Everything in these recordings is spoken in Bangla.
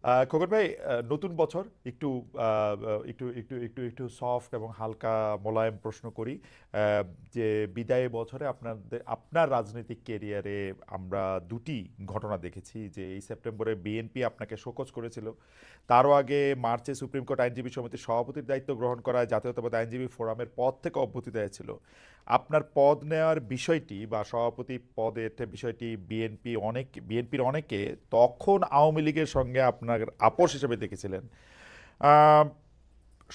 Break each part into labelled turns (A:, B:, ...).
A: খোকন ভাই, নতুন বছর একটু একটু সফট এবং হালকা মোলায়েম প্রশ্ন করি। আহ, যে বিদায় বছরে আপনার রাজনৈতিক ক্যারিয়ারে আমরা দুটি ঘটনা দেখেছি। যে এই সেপ্টেম্বরে বিএনপি আপনাকে শোকজ করেছিল, তারও আগে মার্চে সুপ্রিম কোর্ট আইনজীবী সমিতির সভাপতির দায়িত্ব গ্রহণ করায় জাতীয়তাবাদী আইনজীবী ফোরামের পদ থেকে অব্যাহতি দেওয়া। আপনার পদ নেওয়ার বিষয়টি বা সভাপতি পদের বিষয়টি বিএনপির অনেকে তখন আওয়ামী লীগের সঙ্গে আপনার আপোষ হিসেবে দেখেছিলেন। আহ,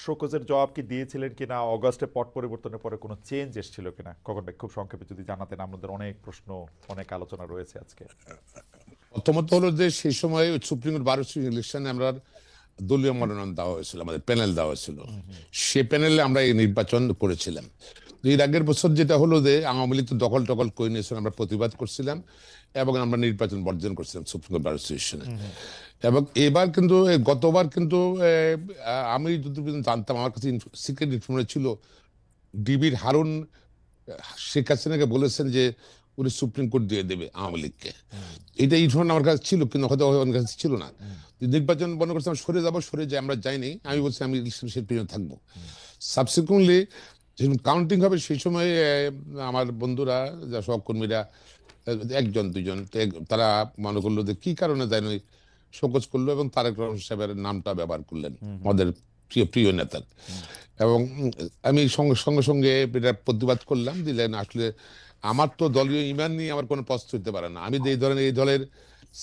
A: শোকজের জবাব কি দিয়েছিলেন কিনা, অগস্টে পট পরিবর্তনের পরে কোনো চেঞ্জ এসেছিল কিনা, কখন খুব সংক্ষেপে যদি জানাতেন। আমাদের অনেক প্রশ্ন, অনেক আলোচনা রয়েছে আজকে।
B: প্রথমত হলো যে সেই সময় সুপ্রিম কোর্ট 12 ইলেকশনে আমরা দলীয় মনোনয়ন দেওয়া হয়েছিল, আমাদের প্যানেল দেওয়া হয়েছিল। সে প্যানেলে আমরা এই নির্বাচন করেছিলাম। এর আগের বছর যেটা হলো যে আওয়ামী লীগ তো দখল টকল করে নিয়েছিল, আমরা প্রতিবাদ করছিলাম এবং আমরা নির্বাচন বর্জন করছিলাম সুপ্রিম কোর্ট 12 ইলেকশনে। এবং এবার কিন্তু গতবার কিন্তু আমি যতটুকু জানতাম, আমার কাছে সিক্রেট ইনফরমেশন ছিল, ডিবির হারুন শেখ হাসিনাকে বলেছেন যে উনি সুপ্রিম কোর্ট দিয়ে দেবে আওয়ামী লীগকে। এটা ইনফরমেশন আমার কাছে ছিল, কিন্তু হয়তো আমার কাছে ছিল না। নির্বাচন বন্ধ করছে, আমি সরে যাবো, সরে যাই, আমরা যাইনি। আমি বলছি আমি ইলেকশনের পিছনে থাকবো। সাবসিকুয়েন্টলি যখন কাউন্টিং হবে সেই সময় আমার বন্ধুরা, যা সহকর্মীরা, একজন দুজন তারা মনে করলো যে কি কারণে জানি শোকজ করলো এবং তারেক রহমান সাহেবের নামটা ব্যবহার করলেন, আমাদের প্রিয় প্রিয় নেতার। এবং আমি সঙ্গে সঙ্গে সঙ্গে এটা প্রতিবাদ করলাম, দিলেন আসলে আমার তো দলীয় ইমান নিয়ে আমার কোনো প্রশ্ন হতে পারে না। আমি এই দলের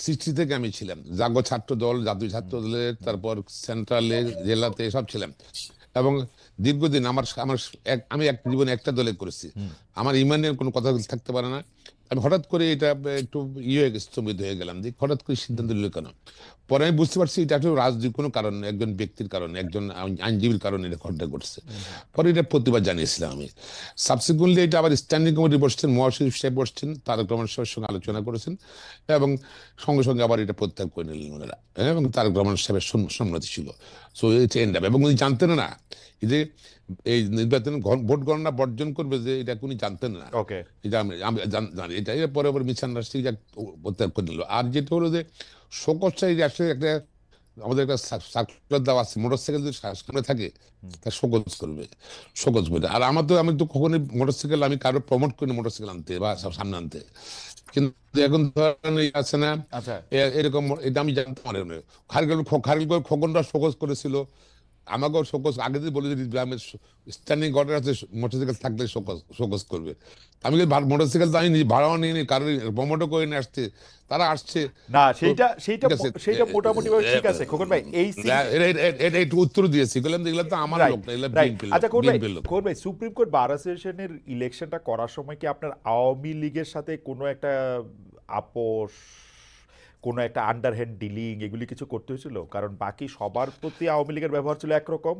B: সৃষ্টি থেকে আমি ছিলাম, জাগো ছাত্র দল, জাতীয় ছাত্র দলের, তারপর সেন্ট্রালে, জেলাতে সব ছিলাম। এবং দীর্ঘদিন আমি এক জীবনে একটা দলে করেছি। আমার ইমানের কোনো কথা থাকতে পারে না। আমি হঠাৎ করে এটা একটু হয়ে গেছে, স্থগিত হয়ে গেলাম যে হঠাৎ করে সিদ্ধান্ত নিল কেন। পরে আমি বুঝতে পারছি এটা আসলে রাজনৈতিক কোনো কারণ নেই, একজন ব্যক্তির কারণে, একজন আইনজীবীর কারণে এটা ঘটনা ঘটছে। পরে এটা প্রতিবাদ জানিয়েছিলাম আমি। সাবসিকুয়েন্টলি এটা আবার স্ট্যান্ডিং কমিটি বসছেন, মহাসচিব সাহেব বসছেন, তারেক রহমান সাহেবের সঙ্গে আলোচনা করেছেন এবং সঙ্গে সঙ্গে আবার এটা প্রত্যাহার করে নিলেন ওনারা। এবং তারেক রহমান সাহেবের সম্মতি ছিল। সো এটা এন্ড আপ। এবং উনি জানতেন না এই যে এই নির্বাচন ভোট গণনা বর্জন করবে, যে এটা উনি জানতেন না।
A: ওকে।
B: এটা আমি জানি, এটা পরে আবার মিসআন্ডারস্ট্যান্ডিং প্রত্যাহার করে নিল। আর যেটা হলো যে শোকজটা আসলে একটা, আমাদের একটা সার্কুলার দেওয়া আছে, মোটরসাইকেল যদি সামনে থাকে তা শোকজ করবে, শোকজ বলে। আর আমি তো কখনোই মোটরসাইকেল, আমি কারো প্রমোট করি মোটরসাইকেল আনতে বা সামনে আনতে। কিন্তু এখন ধরেন আছে না,
A: আচ্ছা।
B: এরকম, এটা আমি জানতাম না। খারিগঞ্জ খোকনরা শোকজ করেছিল, আমাকেও শোকজ আগে দিয়ে বলে যে গ্রামের স্ট্যান্ডিং অর্ডার আছে, মোটরসাইকেল থাকলে শোকজ করবে। আমি মোটরসাইকেল তো আমি ভাড়াও নিয়ে নি, কারোর প্রমোটও করে নিয়ে আসছে, তারা আসছে।
A: না,
B: তো
A: সেইটা সেইটা
B: ঠিক আছে,
A: সেইটা মোটামুটি ভাবে ঠিক আছে খোকন ভাই। এই
B: এটা একটু উত্তর দিয়েছি, বললাম এগুলো তো আমার
A: রাইট,
B: লোক না, এগুলো
A: রাইট। আচ্ছা
B: বিএনপির লোক।
A: কোন ভাই, সুপ্রিম কোর্ট বার অ্যাসোসিয়েশনের ইলেকশনটা করার সময় কি আপনার আওয়ামী লীগের সাথে কোনো একটা আপোষ, কোনো একটা আন্ডারহ্যান্ড ডিলিং এগুলি কিছু করতে হয়েছিল? কারণ বাকি সবার প্রতি আওয়ামী লীগের ব্যবহার ছিল একরকম,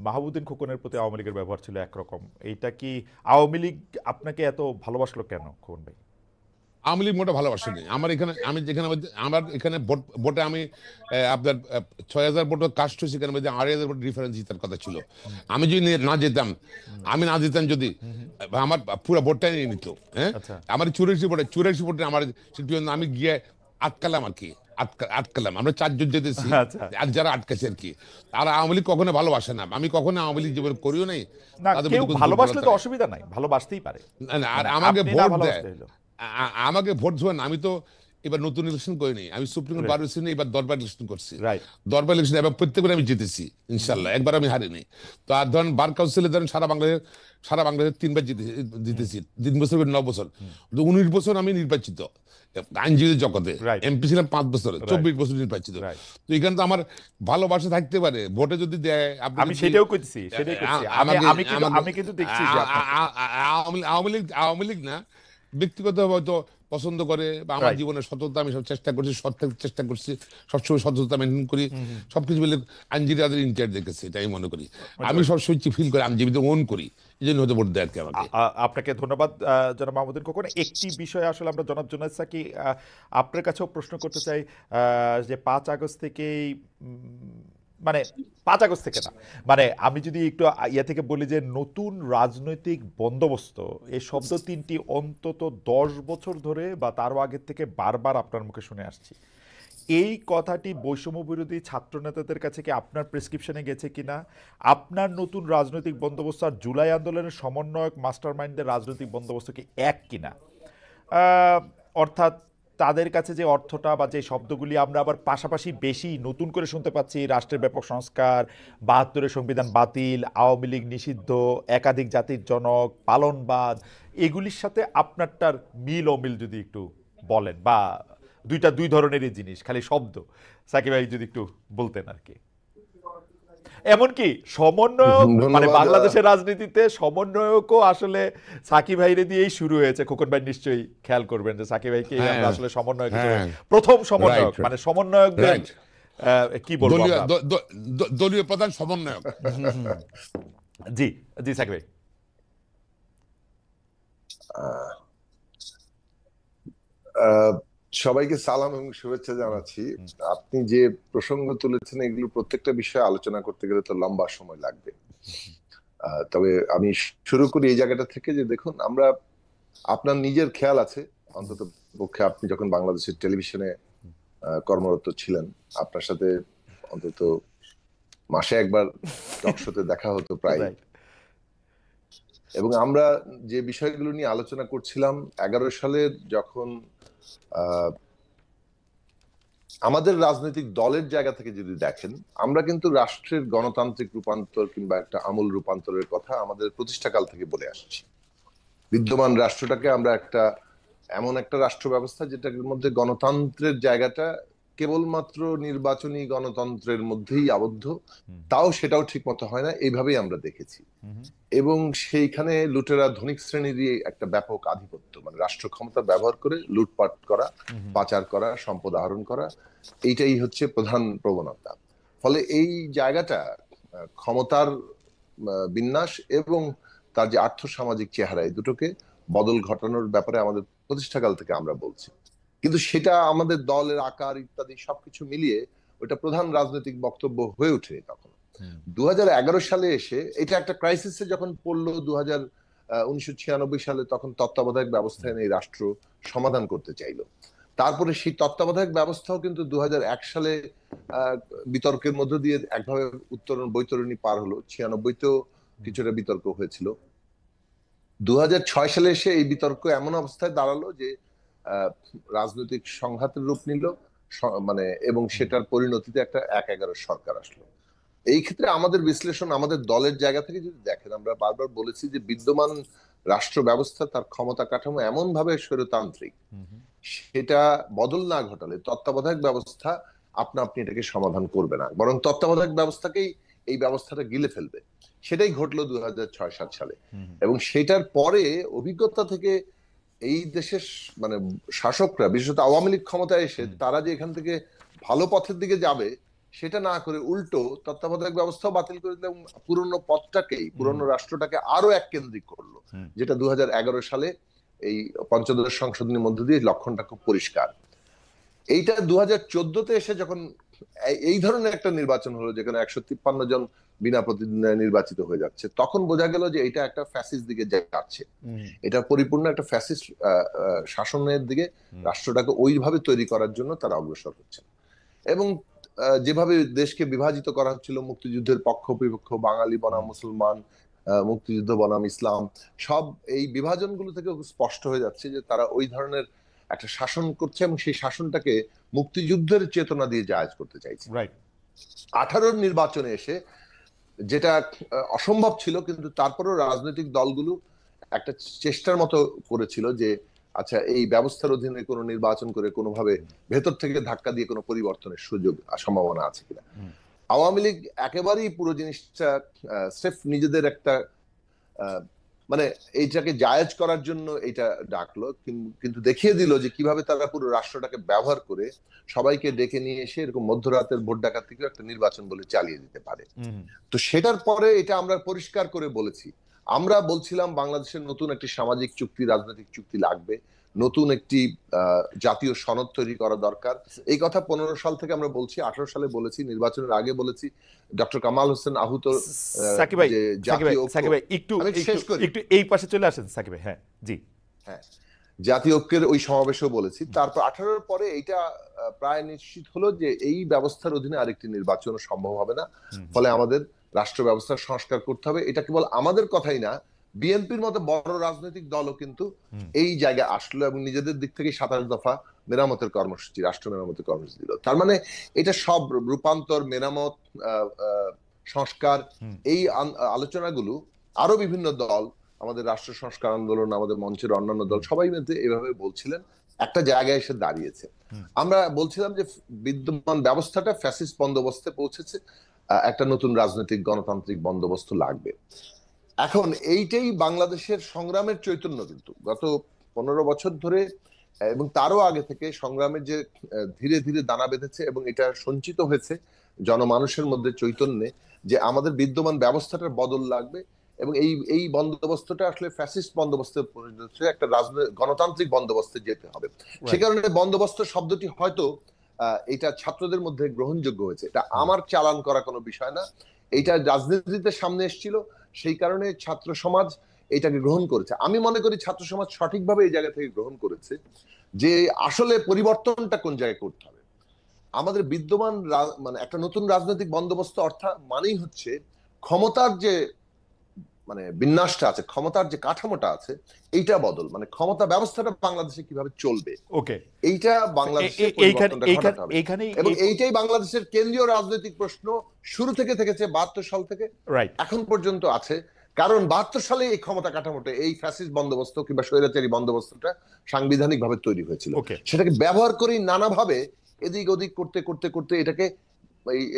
A: মাহবুদ্দিন খোকনের প্রতি আওয়ামী লীগের ব্যবহার ছিল একরকম। এইটা কি আওয়ামী লীগ আপনাকে এত ভালোবাসলো কেন খোকন ভাই?
B: আওয়ামী লীগ মোটা ভালোবাসেনি আমার এখানে। আমি যেখানে আমার এখানে ভোটে আমি আপনার 6,000 ভোট কাস্ট হয়েছে, সেখানে 2,500 ভোট ডিফারেন্স জিতার কথা ছিল। আমি যদি না যেতাম, যদি আমার পুরো ভোটটাই নিয়ে নিত। হ্যাঁ,
A: আচ্ছা।
B: আমার 84 ভোটে আমার আমি গিয়ে আটকালাম আর কি, আটকালাম। আমরা 4 জন যেতেছি,
A: আচ্ছা।
B: আর যারা আটকাছে আর কি। আর আওয়ামী লীগ কখনো ভালোবাসে না, আমি কখনো আওয়ামী লীগ জীবনে করিও নাই।
A: না,
B: তাদের
A: কেউ
B: মধ্যে কোনো
A: ভালোবাসলে
B: দুর্বলতা
A: তো
B: নেই।
A: অসুবিধা নাই, ভালোবাসতেই পারে।
B: আর
A: মানে
B: আমাকে
A: আপনি না
B: ভোট দেয়,
A: ভালোবাসতে হলো।
B: আমাকে ভোট দেবেন। আমি তো এবার নতুন ইলেকশন করিনি, আমি সুপ্রিম কোর্ট বার ইলেকশনে এবার দরবার ইলেকশন করছি।
A: রাইট।
B: দরবার ইলেকশন এবং প্রত্যেকবার আমি জিতেছি ইনশাল্লাহ, একবার আমি হারিনি। তো আর ধরেন বার কাউন্সিলে ধরেন সারা বাংলাদেশ 3 বার জিতেছি, 3 বছর 9 বছর। 19 বছর আমি নির্বাচিত আইনজীবী জগতে।
A: রাইট।
B: এমপি ছিলাম 5 বছর,
A: রাইট।
B: 24 বছর নির্বাচিত।
A: রাইট।
B: তো এখানে তো আমার ভালোবাসা থাকতে পারে, ভোটে যদি দেয়। আপনি
A: আমি
B: যদি
A: সেটাও করতেছি, সেটাই করছি। আমি
B: আমাকে
A: আমি কিন্তু
B: আমাকে
A: আমি কিন্তু দেখছি যে আপনাকে।
B: আওয়ামী লীগ না, ব্যক্তিগত হয়তো পছন্দ করে, বা আমার
A: রাইট।
B: জীবনের সততা আমি সব চেষ্টা করছি, সৎ থাকতে চেষ্টা করছি, সবসময় সততা মেনটেন করি, সবকিছু মিলে আইনজীবীদের ইনচার্জ দেখেছি, এটা আমি মনে করি। আমি সবসময় ফিল করি আইনজীবীদের ওন করি, এই জন্য হয়তো ভোট দেয় আর কি আমাকে।
A: আপনাকে ধন্যবাদ জনাব মাহমুদুল খোকন। একটি বিষয় আসলে আমরা জনাব জুনায়েদ সাকি আপনার কাছেও প্রশ্ন করতে চাই। যে 5 আগস্ট থেকেই মানে 5 আগস্ট থেকে না, মানে আমি যদি একটু ইয়া থেকে বলি যে নতুন রাজনৈতিক বন্দোবস্ত, এই শব্দ তিনটি অন্তত 10 বছর ধরে বা তারও আগের থেকে বারবার আপনার মুখে শুনে আসছি। এই কথাটি বৈষম্য বিরোধী ছাত্র নেতাদের কাছে কি আপনার প্রেসক্রিপশনে গেছে কিনা, আপনার নতুন রাজনৈতিক বন্দোবস্ত আর জুলাই আন্দোলনের সমন্বয়ক মাস্টারমাইন্ডের রাজনৈতিক বন্দোবস্ত কি এক কিনা? অর্থাৎ তাদের কাছে যে অর্থটা বা যে শব্দগুলি আমরা আবার পাশাপাশি বেশি নতুন করে শুনতে পাচ্ছি, রাষ্ট্রের ব্যাপক সংস্কার, ৭২-এর সংবিধান বাতিল, আওয়ামী লীগ নিষিদ্ধ, একাধিক জাতির জনক, পালনবাদ, এগুলির সাথে আপনারটার মিল অমিল যদি একটু বলেন, বা দুই ধরনেরই জিনিস, খালি শব্দ, সাকিব ভাই যদি একটু বলতেন আর কি। এমনকি সমন্বয়ক, মানে
C: ধন্যবাদ।
A: বাংলাদেশের রাজনীতিতে সমন্বয়কও আসলে সাকিব ভাইরে দিয়েই শুরু হয়েছে। খোকন ভাই নিশ্চয়ই খেয়াল করবেন যে সাকিব ভাইকে আমরা আসলে সমন্বয়ক হিসেবে প্রথম সমন্বয়ক,
B: রাইট
A: মানে সমন্বয়কদের
B: রাইট
A: কি বলবো
B: দলীয়
A: আমরা।
B: দলীয় প্রধান সমন্বয়ক।
A: জি জি সাকিব ভাই।
C: আহ, সবাইকে সালাম এবং শুভেচ্ছা জানাচ্ছি। আপনি যে প্রসঙ্গ তুলেছেন এগুলো প্রত্যেকটা বিষয়ে আলোচনা করতে গেলে তো লম্বা সময় লাগবে। তবে আমি শুরু করি এই জায়গাটা থেকে যে দেখুন, আমরা, আপনার নিজের খেয়াল আছে অন্তত পক্ষে, আপনি যখন বাংলাদেশের টেলিভিশনে কর্মরত ছিলেন, আপনার সাথে অন্তত মাসে একবার টক শোতে দেখা হতো প্রায়।
A: Right.
C: এবং আমরা যে বিষয়গুলো নিয়ে আলোচনা করছিলাম 11 সালের যখন আমাদের রাজনৈতিক দলের জায়গা থেকে যদি দেখেন, আমরা কিন্তু রাষ্ট্রের গণতান্ত্রিক রূপান্তর কিংবা একটা আমূল রূপান্তরের কথা আমাদের প্রতিষ্ঠাকাল থেকে বলে আসছি। বিদ্যমান রাষ্ট্রটাকে আমরা এমন একটা রাষ্ট্র ব্যবস্থা যেটার মধ্যে গণতন্ত্রের জায়গাটা কেবলমাত্র নির্বাচনী গণতন্ত্রের মধ্যেই আবদ্ধ, সেটাও ঠিক মতো হয় না, এইভাবেই আমরা দেখেছি। এবং সেইখানে লুটেরা ধনিক শ্রেণীরই একটা ব্যাপক আধিপত্য, মানে রাষ্ট্র ক্ষমতা ব্যবহার করে লুটপাট করা, পাচার করা, সম্পদ আহরণ করা, এইটাই হচ্ছে প্রধান প্রবণতা। ফলে এই জায়গাটা ক্ষমতার বিন্যাস এবং তার যে আর্থসামাজিক চেহারা, এই দুটোকে বদল ঘটানোর ব্যাপারে আমাদের প্রতিষ্ঠাকাল থেকে আমরা বলছি। কিন্তু সেটা আমাদের দলের আকার ইত্যাদি সবকিছু মিলিয়ে ওটা প্রধান রাজনৈতিক বক্তব্য হয়ে ওঠে তখন। 2011 সালে এসে এটা একটা ক্রাইসিসে যখন পড়লো 1996 সালে, তখন তত্ত্বাবধায়ক ব্যবস্থা এনে এই রাষ্ট্র সমাধান করতে চাইলো। তারপরে সেই তত্ত্বাবধায়ক ব্যবস্থাও কিন্তু 2001 সালে বিতর্কের মধ্য দিয়ে একভাবে বৈতরণী পার হলো। 96তেও কিছুটা বিতর্ক হয়েছিল। 2006 সালে এসে এই বিতর্ক এমন অবস্থায় দাঁড়ালো যে রাজনৈতিক সংঘাতের রূপ নিল, মানে, এবং সেটার পরিণতিতে একটা 1/11 সরকার আসলো। এই ক্ষেত্রে আমাদের বিশ্লেষণ, আমাদের দলের জায়গা থেকে যদি দেখেন, আমরা বারবার বলেছি যে বিদ্যমান রাষ্ট্র ব্যবস্থা, তার ক্ষমতা কাঠামো এমন ভাবে স্বৈরতান্ত্রিক, সেটা বদল না ঘটালে তত্ত্বাবধায়ক ব্যবস্থা আপনি এটাকে সমাধান করবে না, বরং তত্ত্বাবধায়ক ব্যবস্থাকেই এই ব্যবস্থাটা গিলে ফেলবে। সেটাই ঘটলো 2006-07 সালে। এবং সেটার পরে অভিজ্ঞতা থেকে এই দেশের মানে শাসকরা, বিশেষত আওয়ামী লীগ ক্ষমতায় এসে তারা যে এখান থেকে ভালো পথের দিকে যাবে সেটা না করে উল্টো তত্ত্বাবধায়ক ব্যবস্থাও বাতিল করে দিল এবং পুরনো পথটাকেই, পুরনো রাষ্ট্রটাকে আরো এক কেন্দ্রিক করলো, যেটা 2011 সালে এই পঞ্চদশ সংশোধনীর মধ্য দিয়ে লক্ষণটা খুব পরিষ্কার। এইটা 2014তে এসে যখন এই ধরনের একটা নির্বাচন হলো, যেখানে 153 জন বিনা প্রতিদ্বন্দ্বিতায় নির্বাচিত হয়ে যাচ্ছে, তখন বোঝা গেল যে এটা একটা ফ্যাসিস্ট দিকে যাচ্ছে। এটা পরিপূর্ণ একটা ফ্যাসিস্ট শাসনের দিকে রাষ্ট্রটাকে ওইভাবে তৈরি করার জন্য তারা অগ্রসর হচ্ছে। এবং যেভাবে দেশকে বিভাজিত করা হচ্ছিল, মুক্তিযুদ্ধের পক্ষ বিপক্ষ, বাঙালি বনাম মুসলমান, মুক্তিযুদ্ধ বনাম ইসলাম, সব এই বিভাজনগুলো থেকে স্পষ্ট হয়ে যাচ্ছে যে তারা ওই ধরনের একটা শাসন করছে এবং সেই শাসনটাকে মুক্তিযুদ্ধের চেতনা দিয়ে জায়েজ করতে চাইছে। 18 নির্বাচনে এসে যেটা অসম্ভব ছিল, কিন্তু তারপরেও রাজনৈতিক দলগুলো একটা চেষ্টার মতো করেছিল যে আচ্ছা, এই ব্যবস্থার অধীনে কোনো নির্বাচন করে কোনোভাবে ভেতর থেকে ধাক্কা দিয়ে কোনো পরিবর্তনের সুযোগ সম্ভাবনা আছে কিনা। আওয়ামী লীগ একেবারেই পুরো জিনিসটা স্রেফ নিজেদের একটা মানে এইটাকে জায়েজ করার জন্য এটা ডাকলো, কিন্তু দেখিয়ে দিল যে কিভাবে তারা পুরো রাষ্ট্রটাকে ব্যবহার করে সবাইকে ডেকে নিয়ে এসে এরকম মধ্যরাতের ভোট ডাকাতিকে একটা নির্বাচন বলে চালিয়ে দিতে পারে। তো সেটার পরে এটা আমরা পরিষ্কার করে বলেছি, আমরা বলছিলাম বাংলাদেশের নতুন একটি সামাজিক চুক্তি, রাজনৈতিক চুক্তি লাগবে, নতুন একটি জাতীয় সনদ তৈরি করা দরকার। এই কথা 15 সাল থেকে আমরা বলছি, 18 সালে বলেছি, নির্বাচনের আগে বলেছি। ডক্টর কামাল হোসেন আহুত
A: সাকিব ভাই একটু এই পাশে চলে আসেন সাকিব ভাই। হ্যাঁ জি।
C: হ্যাঁ, জাতীয় ঐক্যের ওই সমাবেশেও বলেছি। তারপর 18-র পরে এইটা প্রায় নিশ্চিত হলো যে এই ব্যবস্থার অধীনে আরেকটি নির্বাচন সম্ভব হবে না। ফলে আমাদের রাষ্ট্র ব্যবস্থার সংস্কার করতে হবে। এটা কেবল আমাদের কথাই না, বিএনপির মতো বড় রাজনৈতিক দলও কিন্তু এই জায়গায় আসলো এবং নিজেদের দিক থেকে 27 দফা মেরামতের কর্মসূচি, রাষ্ট্র মেরামতের কর্মসূচি দিল। তার মানে এটা সব রূপান্তর, মেরামত, সংস্কার, এই আলোচনাগুলো আরো বিভিন্ন দল, আমাদের রাষ্ট্র সংস্কার আন্দোলন, আমাদের মঞ্চের অন্যান্য দল সবাই মিলে এভাবে বলছিলেন, একটা জায়গায় এসে দাঁড়িয়েছে। আমরা বলছিলাম যে বিদ্যমান ব্যবস্থাটা ফ্যাসিস্ট বন্দোবস্তে পৌঁছেছে, একটা নতুন রাজনৈতিক গণতান্ত্রিক বন্দোবস্ত লাগবে। এখন এইটাই বাংলাদেশের সংগ্রামের চৈতন্য, কিন্তু গত 15 বছর ধরে এবং তারও আগে থেকে সংগ্রামের যে ধীরে ধীরে দানা বেঁধেছে এবং এটা সঞ্চিত হয়েছে জনমানুষের মধ্যে চৈতন্যে, যে আমাদের বিদ্যমান ব্যবস্থাটার বদল লাগবে এবং এই এই বন্দোবস্তটা আসলে ফ্যাসিস্ট বন্দোবস্তে পরিণত হচ্ছে, একটা গণতান্ত্রিক বন্দোবস্তে যেতে হবে। সে কারণে বন্দোবস্ত শব্দটি হয়তো এটা ছাত্রদের মধ্যে গ্রহণযোগ্য হয়েছে। এটা আমার চালান করা কোনো বিষয় না, এটা রাজনীতিতে সামনে এসেছিল, সেই কারণে ছাত্র সমাজ এটাকে গ্রহণ করেছে। আমি মনে করি ছাত্র সমাজ সঠিকভাবে এই জায়গা থেকে গ্রহণ করেছে যে আসলে পরিবর্তনটা কোন জায়গায় করতে হবে। আমাদের বিদ্যমান মানে একটা নতুন রাজনৈতিক বন্দোবস্ত অর্থাৎ মানেই হচ্ছে ক্ষমতার যে মানে বিন্যাসটা আছে, ক্ষমতার যে কাঠামোটা আছে, এইটা বদল, মানে ক্ষমতা ব্যবস্থাটা বাংলাদেশে কিভাবে চলবে,
A: ওকে,
C: এইটা বাংলাদেশে পরিবর্তনটা ঘটাতে হবে। এবং এইটাই বাংলাদেশের কেন্দ্রীয় রাজনৈতিক প্রশ্ন শুরু থেকে থেকেছে, 72 সাল থেকে এখন পর্যন্ত আছে। কারণ 72 সালে এই ক্ষমতা কাঠামোটা, এই ফ্যাসিস্ট বন্দোবস্ত কিংবা স্বৈরাচারী বন্দোবস্তটা সাংবিধানিক ভাবে তৈরি হয়েছিল। সেটাকে ব্যবহার করেই নানাভাবে এদিক ওদিক করতে করতে করতে এটাকে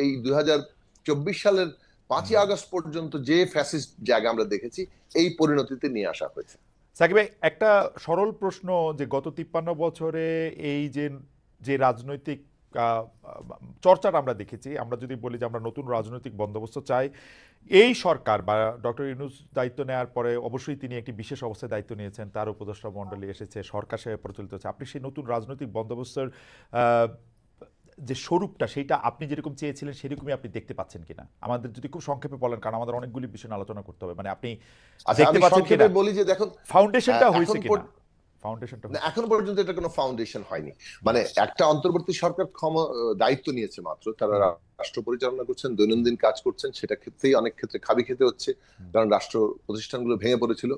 C: এই 2024 সালের 5ই আগস্ট পর্যন্ত যে ফ্যাসিস্ট জায়গা আমরা দেখেছি, এই পরিণতিতে নিয়ে আসা হয়েছে।
A: সাকিব ভাই, একটা সরল প্রশ্ন, যে গত 53 বছরে এই যে রাজনৈতিক চর্চাটা আমরা দেখেছি, আমরা যদি বলি যে আমরা নতুন রাজনৈতিক বন্দোবস্ত চাই, এই সরকার বা ডক্টর ইউনূস দায়িত্ব নেওয়ার পরে অবশ্যই তিনি একটি বিশেষ অবস্থায় দায়িত্ব নিয়েছেন, তার উপদেষ্টা মণ্ডলী এসেছে, সরকার সেভাবে পরিচালিত হচ্ছে। আপনি সেই নতুন রাজনৈতিক বন্দোবস্তের যে স্বরূপটা, সেইটা আপনি যেরকম চেয়েছিলেন সেরকমই আপনি দেখতে পাচ্ছেন কিনা, আমাদের যদি খুব সংক্ষেপে বলেন, কারণ আমাদের অনেকগুলি বিষয় আলোচনা করতে হবে। মানে আপনি দেখতে পাচ্ছেন কিনা,
C: বলি যে দেখুন
A: ফাউন্ডেশনটা হয়েছে কিনা? ফাউন্ডেশনটা
C: এখন পর্যন্ত এটা কোনো ফাউন্ডেশন হয়নি। মানে একটা অন্তর্বর্তী সরকার দায়িত্ব নিয়েছে মাত্র, তারা রাষ্ট্র পরিচালনা করছেন, দৈনন্দিন কাজ করছেন, সেটা ক্ষেত্রেই অনেক ক্ষেত্রে খাবি খেতে হচ্ছে, কারণ রাষ্ট্র প্রতিষ্ঠানগুলো ভেঙে পড়েছিল।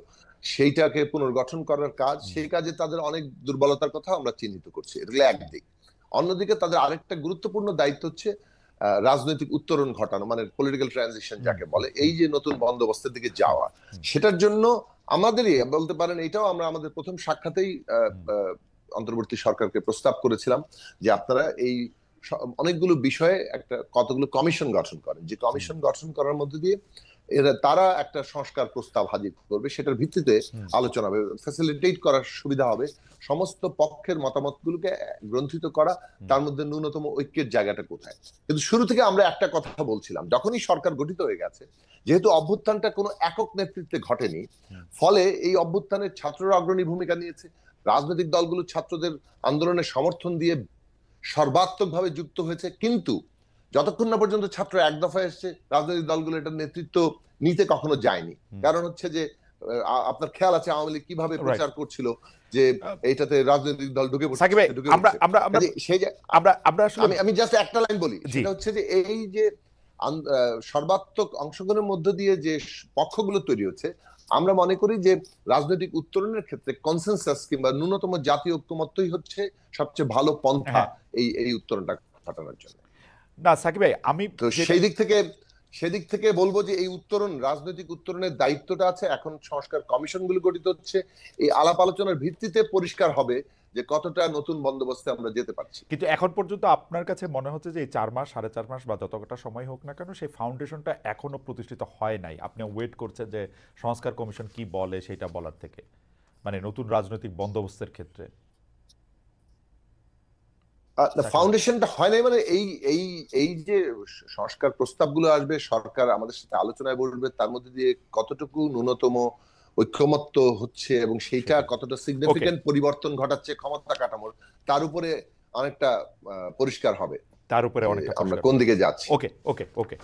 C: সেইটাকে পুনর্গঠন করার কাজ, সেই কাজে তাদের অনেক দুর্বলতার কথা আমরা চিহ্নিত করছি, এটা একদিক। অন্যদিকে তাদের আরেকটা গুরুত্বপূর্ণ দায়িত্ব হচ্ছে রাজনৈতিক উত্তরণ ঘটানো, মানে পলিটিক্যাল ট্রানজিশন যাকে বলে, এই যে নতুন বন্দোবস্তের দিকে যাওয়া, সেটার জন্য আমাদেরই বলতে পারেন, এটাও আমরা আমাদের প্রথম সাক্ষাতেই অন্তর্বর্তী সরকারকে প্রস্তাব করেছিলাম যে আপনারা এই অনেকগুলো বিষয়ে একটা কতগুলো কমিশন গঠন করেন, যে কমিশন গঠন করার মধ্যে দিয়ে তারা একটা সংস্কার প্রস্তাব হাজির করবে, সেটার ভিত্তিতে আলোচনা হবে, ফ্যাসিলিটেট করার সুবিধা হবে, সমস্ত পক্ষের মতামতগুলোকে গ্রন্থিত করা, তার মধ্যে ন্যূনতম ঐক্যের জায়গাটা কোথায়। কিন্তু শুরু থেকে আমরা একটা কথা বলছিলাম, যখনই সরকার গঠিত হয়ে গেছে, যেহেতু অভ্যুত্থানটা কোনো একক নেতৃত্বে ঘটেনি, ফলে এই অভ্যুত্থানের ছাত্ররা অগ্রণী ভূমিকা নিয়েছে, রাজনৈতিক দলগুলো ছাত্রদের আন্দোলনের সমর্থন দিয়ে সর্বাত্মকভাবে যুক্ত হয়েছে, কিন্তু যতক্ষণ না পর্যন্ত ছাত্র এক দফায় এসছে, রাজনৈতিক দলগুলো এটার নেতৃত্ব নিতে কখনো যায়নি। কারণ হচ্ছে যে আপনার খেয়াল আছে আওয়ামী লীগ কিভাবে প্রচার করছিল যে এইটাতে রাজনৈতিক দল ঢুকে পড়ছে। আমি জাস্ট একটা লাইন বলি, সেটা হচ্ছে যে এই যে সর্বাত্মক অংশগ্রহণের মধ্য দিয়ে যে পক্ষগুলো তৈরি হচ্ছে, আমরা মনে করি যে রাজনৈতিক উত্তরণের ক্ষেত্রে কনসেনসাস কিংবা ন্যূনতম জাতীয় ঐক্যমত্যই হচ্ছে সবচেয়ে ভালো পন্থা এই উত্তরণটা ঘটানোর জন্য।
A: না সাকিব ভাই, আমি
C: তো সেদিক থেকে বলবো যে এই উত্তরণ, রাজনৈতিক উত্তরণের দায়িত্বটা আছে, এখন সংস্কার কমিশনগুলো গঠিত হচ্ছে, এই আলাপ আলোচনার ভিত্তিতে পরিষ্কার হবে যে কতটা নতুন বন্দোবস্তে আমরা যেতে পারছি।
A: কিন্তু এখন পর্যন্ত আপনার কাছে মনে হচ্ছে যে এই 4 মাস 4.5 মাস বা যতটা সময় হোক না কেন, সেই ফাউন্ডেশনটা এখনো প্রতিষ্ঠিত হয় নাই, আপনি ওয়েট করছেন যে সংস্কার কমিশন কি বলে সেটা বলার থেকে, মানে নতুন রাজনৈতিক বন্দোবস্তের ক্ষেত্রে
C: ফাউন্ডেশনটা হয় নাই, মানে এই যে সংস্কার প্রস্তাবগুলো আসবে, সরকার আমাদের সাথে আলোচনায় বসবে, তার মধ্যে দিয়ে কতটুকু ন্যূনতম ঐক্যমত্য হচ্ছে এবং সেইটা কতটা সিগনিফিকেন্ট পরিবর্তন ঘটাচ্ছে ক্ষমতা কাঠামোর, তার উপরে অনেকটা পরিষ্কার হবে,
A: তার উপরে অনেকটা
C: আমরা কোন দিকে যাচ্ছি।
A: ওকে ওকে ওকে